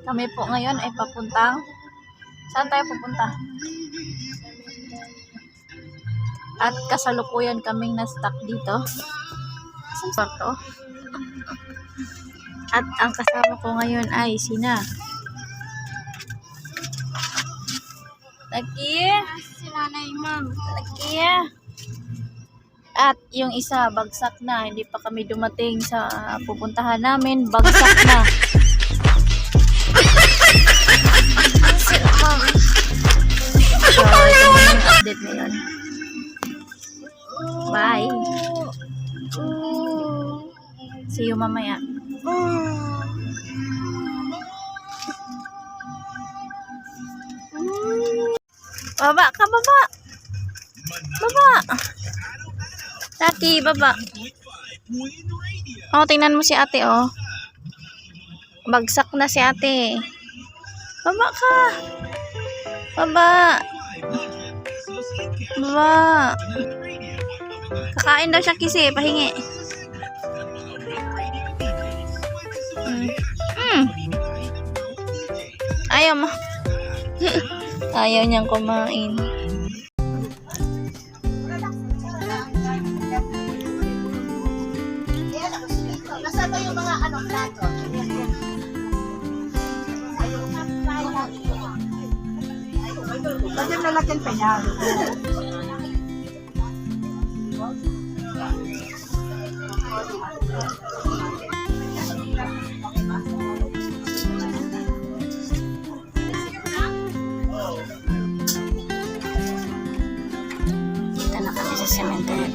Kami po ngayon ay papuntang, saan tayo pupunta? At kasalukuyan kaming na-stuck dito sa kwarto. At ang kasama ko ngayon ay sina Laki, Si Nanay Ma'am. Laki. At yung isa, bagsak na. Hindi pa kami dumating sa pupuntahan namin. Bagsak na. Sila Ma'am. So, ito muna yung update ngayon. Bye. See you mamaya. Baba ka, baba. Baba. Laki, baba. Oh, tingnan mo si ate, oh. Bagsak na si ate. Baba ka. Baba. Baba. Kakain daw siya kasi, pahingi. Ayaw mo. Ayaw niyang kumain. Nasaan ba yung mga plato? Lagyan na lagyan pa yan. Kita na kami sa cemetery.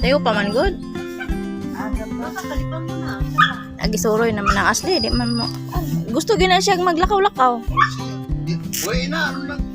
Tayo pa man good. Nagisuroy naman ang asli, di man mo. Gusto gina siya maglakaw-lakaw. Uy, na, ano lang.